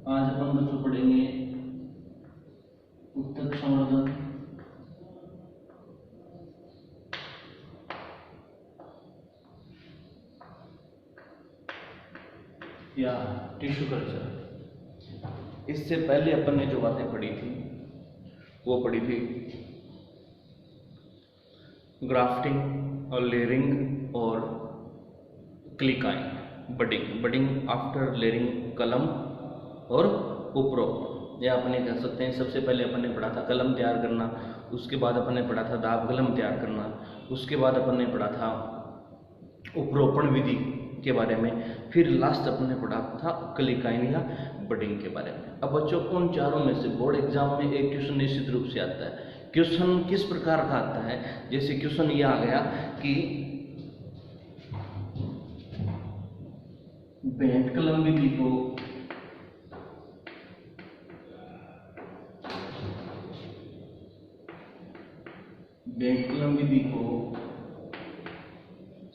आज अपन बच्चों पढ़ेंगे उत्तक संवर्धन या टिश्यू कल्चर। इससे पहले अपन ने जो बातें पढ़ी थी वो पढ़ी थी ग्राफ्टिंग और लेयरिंग और क्लिकाइंग, बडिंग आफ्टर लेयरिंग कलम और उपरोक्त। या अपने कह सकते हैं सबसे पहले अपन ने पढ़ा था कलम तैयार करना, उसके बाद अपन ने पढ़ा था दाब कलम तैयार करना, उसके बाद अपन ने पढ़ा था उपरोपण विधि के बारे में, फिर लास्ट अपन ने पढ़ा था क्लिकाइन या बडिंग के बारे में। अब बच्चों उन चारों में से बोर्ड एग्जाम में एक क्वेश्चन निश्चित रूप से आता है। क्वेश्चन किस प्रकार का आता है? जैसे क्वेश्चन ये आ गया कि भेंट कलम विधि को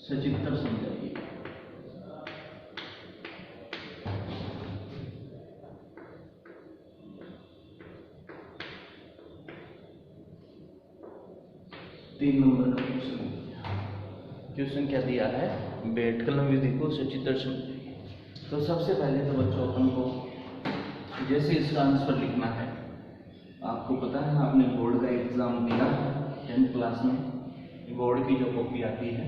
सचित्र समझाइए। तीन नंबर का क्वेश्चन क्या दिया है? भेंट कलम विधि को सचित्र समझाइए। तो सबसे पहले तो बच्चों अपन को जैसे इसका आंसर लिखना है, आपको पता है आपने बोर्ड का एग्जाम दिया 10th क्लास में, बोर्ड की जो कॉपी आती है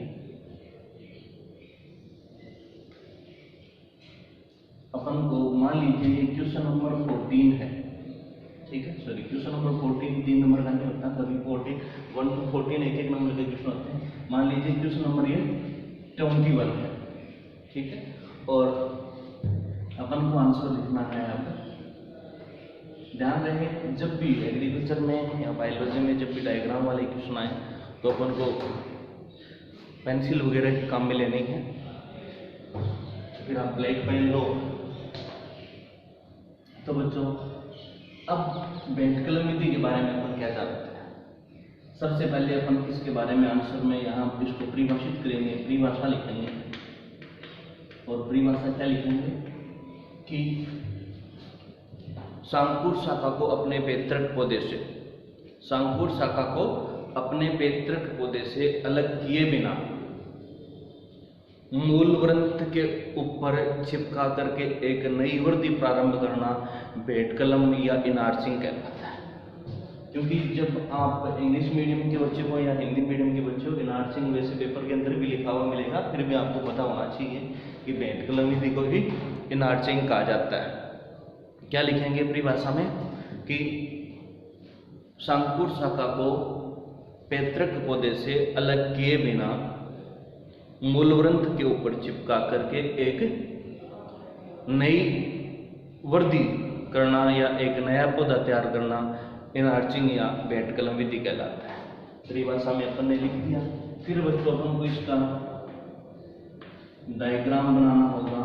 अपन को मान लीजिए ये क्वेश्चन नंबर 14 है, ठीक है, सॉरी क्वेश्चन नंबर 14 3 नंबर का नहीं होता, कभी 14 1 to 14 एक नंबर के क्वेश्चन होते हैं। मान लीजिए क्वेश्चन नंबर ये 21 है, ठीक है, और अपन को आंसर लिखना है। अब ध्यान रहे जब भी एग्रीकल्चर में या बायोलॉजी में जब भी डायग्राम वाले क्वेश्चन आए तो अपन को पेंसिल वगैरह के काम में लेनी है, फिर आप ब्लैक पेन लो। तो बच्चों अब भेंट कलम विधि के बारे में अपन क्या जानते हैं? सबसे पहले अपन इसके बारे में आंसर में यहाँ इसको परिभाषित करेंगे, परिभाषा लिखेंगे। और परिभाषा क्या लिखेंगे कि सांकुर शाखा को अपने पैतृक पौधे से, सांकुर शाखा को अपने पैतृक पौधे से अलग किए बिना मूल ग्रंथ के ऊपर चिपका करके एक नई वृद्धि प्रारंभ करना भेंट कलम या इनार्चिंग कहलाता है। क्योंकि जब आप इंग्लिश मीडियम के बच्चे को या हिंदी मीडियम के बच्चे को इनार्चिंग वैसे पेपर के अंदर भी लिखा हुआ मिलेगा, फिर भी आपको पता होना चाहिए कि भेंट कलम विधि को भी इनार्चिंग कहा जाता है। क्या लिखेंगे परिभाषा में कि सांकुर शाखा को पैतृक पौधे से अलग किए बिना मूल ग्रंथ के ऊपर चिपका करके एक नई वृद्धि करना या एक नया पौधा तैयार करना इनार्चिंग या भेंट कलम विधि कहलाता है। परिभाषा में अपन ने लिख दिया। फिर बच्चों अपन को इसका डायग्राम बनाना होगा,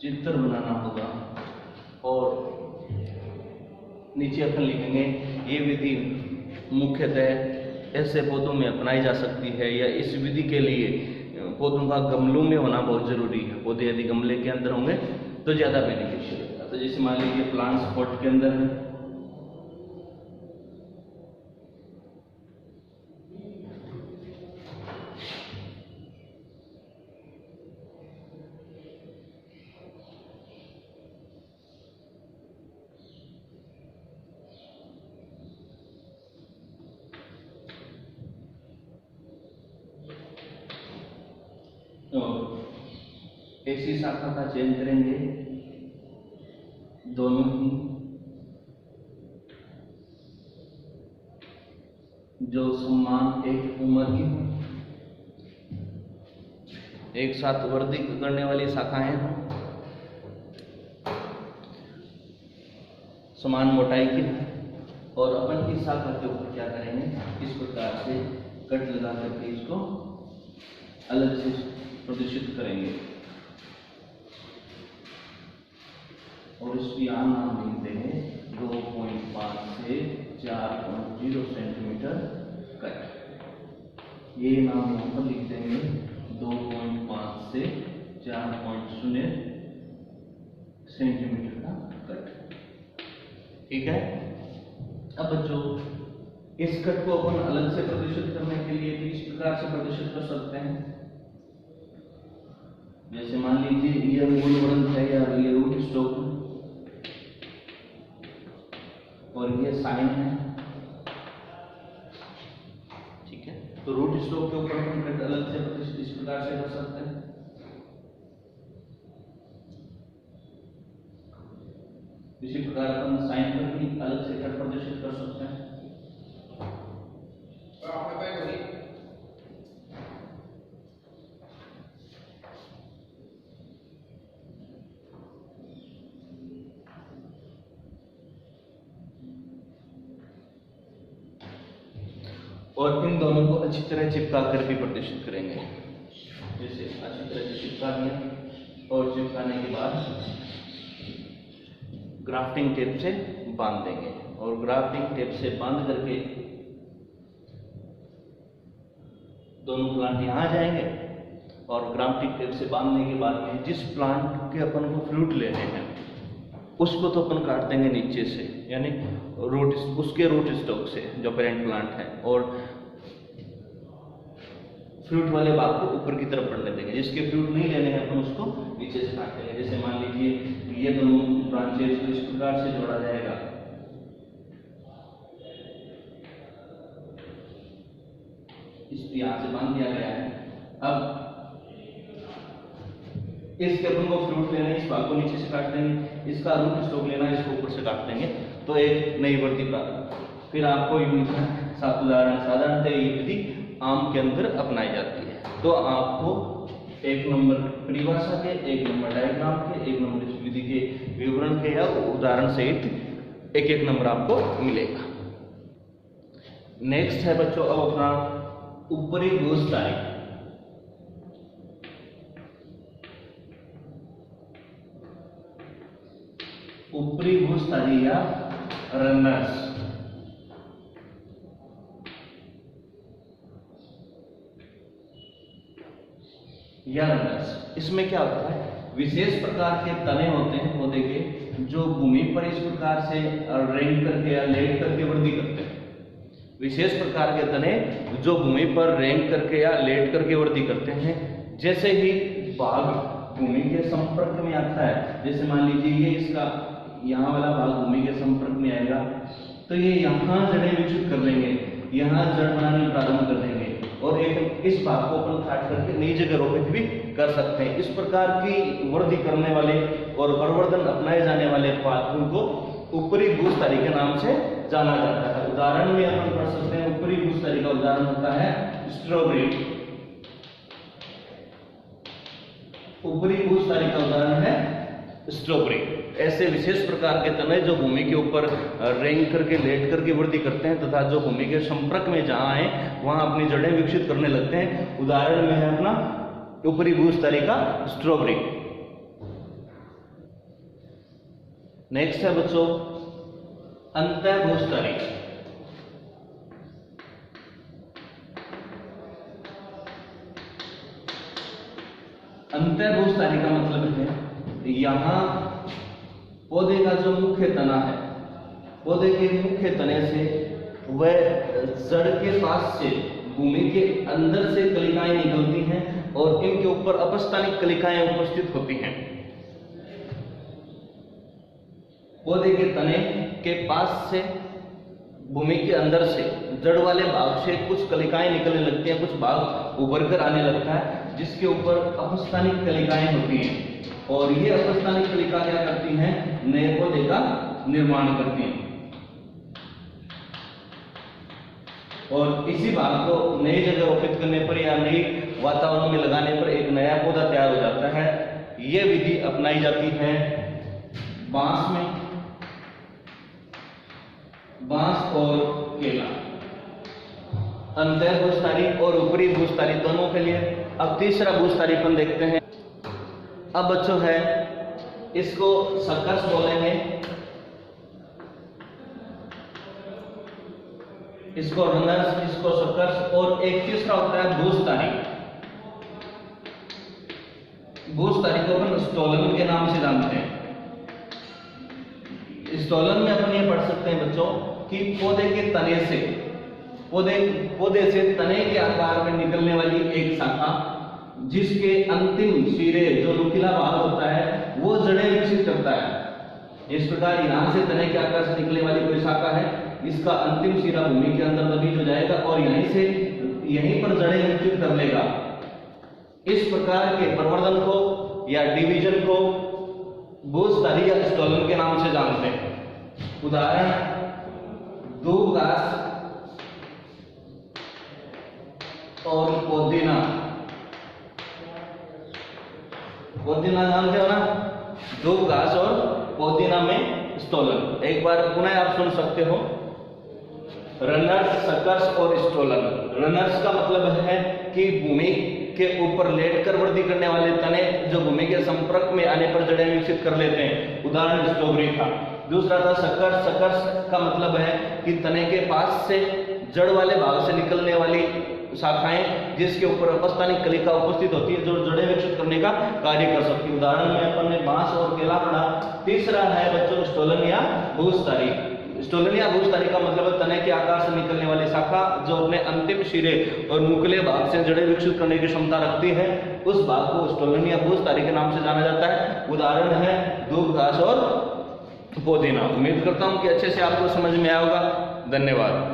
चित्र बनाना होगा, और नीचे अपन लिखेंगे ये विधि मुख्यतः ऐसे पौधों में अपनाई जा सकती है या इस विधि के लिए पौधों का गमलों में होना बहुत जरूरी है। पौधे यदि गमले के अंदर होंगे तो ज्यादा बेनिफिशियल होगा। तो जैसे मान लीजिए प्लांट्स पॉट के अंदर है, ऐसी शाखा का चयन करेंगे दोनों ही जो समान एक उम्र की एक साथ वृद्धि करने वाली शाखाएं हैं, समान मोटाई की, और अपन इस शाखा के ऊपर क्या करेंगे, इस प्रकार से कट लगा करके इसको अलग से प्रदर्शित करेंगे और इसकी यहाँ नाम लिखते हैं 2.5 से 4.0 सेंटीमीटर कट। ये नाम यहाँ पर लिख देंगे 2.5 से 4.0 सेंटीमीटर का कट। ठीक है। अब बच्चों इस कट को अपन अलग से प्रदर्शित करने के लिए भी इस प्रकार से प्रदर्शित कर सकते हैं। जैसे मान लीजिए ये मूल वृंत है या ये रूट स्ट्रोक और ये साइन है। ठीक है, तो रूट स्ट्रोक के ऊपर अपन कट अलग से प्रदर्शित इस प्रकार से कर सकते हैं। इसी प्रकार अपन साइन पर भी अलग से कट प्रदर्शित कर सकते हैं। और इन दोनों को अच्छी तरह चिपका कर भी प्रदर्शित करेंगे। जैसे अच्छी तरह से चिपका दिया और चिपकाने के बाद ग्राफ्टिंग टेप से बांध देंगे और ग्राफ्टिंग टेप से बांध करके दोनों प्लांट यहाँ आ जाएंगे और ग्राफ्टिंग टेप से बांधने के बाद में जिस प्लांट के अपन को फ्लूट लेने हैं उसको तो अपन काट देंगे नीचे से, यानी रूट उसके रूट स्टॉक से जो पेरेंट प्लांट है, और फ्रूट वाले भाग को ऊपर की तरफ बढ़ने देंगे। जिसके फ्रूट नहीं लेने हैं अपन उसको नीचे से काट देंगे। जैसे मान लीजिए ये दोनों ब्रांचेस को इस प्रकार से जोड़ा जाएगा। इस यहाँ से बांध दिया गया है। अब इसके अपन को फ्रूट लेना है, इस भाग को नीचे से काट देंगे, इसका रूट स्टॉक लेना है, इसको ऊपर से काट देंगे, तो एक नई वृद्धि प्राप्त। फिर आपको उदाहरण साधारणतः ये विधि आम के अंदर अपनाई जाती है। तो आपको एक नंबर परिभाषा के, एक नंबर डायग्राम के, एक नंबर इस विधि के विवरण के या उदाहरण सहित एक एक नंबर आपको मिलेगा। नेक्स्ट है बच्चों अब अपना ऊपरी भूस्थानी। ऊपरी भूस्थानी या रनर्स। इसमें क्या होता है, विशेष प्रकार के तने होते हैं पौधे के जो भूमि पर इस प्रकार से रेंग करके या लेट करके वृद्धि करते हैं। विशेष प्रकार के तने जो भूमि पर रेंग करके या लेट करके वृद्धि करते हैं। जैसे ही भाग भूमि के संपर्क में आता है, जैसे मान लीजिए ये इसका यहाँ वाला भाग भूमि के संपर्क में आएगा तो ये यहाँ जड़ें विकसित कर लेंगे, यहाँ जड़ बनानी प्रारंभ कर देंगे और एक इस भाग को अपन काट करके नई जगह रोपित भी कर सकते हैं। इस प्रकार की वृद्धि करने वाले और प्रवर्धन अपनाए जाने वाले पात्रों को ऊपरी भूस्थानी के नाम से जाना जाता है। उदाहरण में अपन पढ़ सकते हैं, ऊपरी भूस्थानी का उदाहरण होता है स्ट्रॉबेरी। ऊपरी भूस्थानी का उदाहरण है स्ट्रॉबेरी। ऐसे विशेष प्रकार के तने जो भूमि के ऊपर रेंग करके लेट करके वृद्धि करते हैं तथा जो भूमि के संपर्क में जहां आए वहां अपनी जड़ें विकसित करने लगते हैं। उदाहरण में है अपना ऊपरी भूस्थानी का स्ट्रॉबेरी। नेक्स्ट है बच्चों अंतः भूस्थानी। अंतः भूस्थानी का मतलब है यहां पौधे का जो मुख्य तना है, पौधे के मुख्य तने से वह जड़ के पास से भूमि के अंदर से कलिकाएं निकलती हैं और इनके ऊपर अपस्थानिक कलिकाएं उपस्थित होती हैं। पौधे के तने के पास से भूमि के अंदर से जड़ वाले भाग से कुछ कलिकाएं निकलने लगती हैं, कुछ भाग उभर कर आने लगता है जिसके ऊपर अपस्थानिक कलिकाएं होती हैं और ये अपस्थानिक कलिका क्या करती हैं, नए पौधे का निर्माण करती हैं और इसी भाग को नई जगह रोपित करने पर या नई वातावरण में लगाने पर एक नया पौधा तैयार हो जाता है। यह विधि अपनाई जाती है बांस में, बांस और केला। अंतः भूस्थानी और ऊपरी भूस्थानी दोनों के लिए। अब तीसरा भूस्थानीपन देखते हैं। अब बच्चों है इसको सकर्स बोलेंगे, इसको रनर्स, इसको सकर्स, और एक तीसरा होता है भूस्थानी। भूस्थानी को अपन स्टोलन के नाम से जानते हैं। स्टोलन में अपन ये पढ़ सकते हैं बच्चों कि पौधे के तने से पौधे से तने के आकार में निकलने वाली एक शाखा जिसके अंतिम सिरे जो नुकीला भाग होता है वो जड़ें विकसित करता है। इस प्रकार यहाँ से तने के आकार से निकलने वाली कोई शाखा है, इसका अंतिम सिरा भूमि के अंदर दबी हो जाएगा और यहीं पर जड़ें विकसित कर लेगा। इस प्रकार के प्रवर्धन को या डिवीजन को बोझधारी या स्टोलन के नाम से जानते हैं। उदाहरण दूब घास और पुदीना जानते हो ना, दूब घास और पुदीना में स्टोलन। एक बार पुनः आप सुन सकते हो, रनर्स, सकर्स और स्टोलन। रनर्स का मतलब है कि भूमि के ऊपर लेटकर वृद्धि करने वाले तने जो भूमि के संपर्क में आने पर जड़ें विकसित कर लेते हैं, उदाहरण स्ट्रॉबेरी था। दूसरा था सकर्स। सकर्स का मतलब है कि तने के पास से जड़ वाले भाग से निकलने वाली शाखाएं जिसके ऊपर अपस्थानिक कलिका उपस्थित होती है जो जड़ें विकसित करने का कार्य कर सकती है। उदाहरण में अपन ने बांस और केला पढ़ा। तीसरा है बच्चों स्टोलन या भूस्थारी। स्टोलन या भूस्थारी का मतलब है तने के आकार से निकलने वाली शाखा जो अपने अंतिम सिरे और नुकीले भाग से जड़ें विकसित करने की क्षमता रखती है, उस भाग को स्टोलन या भूस्थारी के नाम से जाना जाता है। उदाहरण है दूब घास और पुदीना। उम्मीद करता हूं कि अच्छे से आपको समझ में आया होगा। धन्यवाद।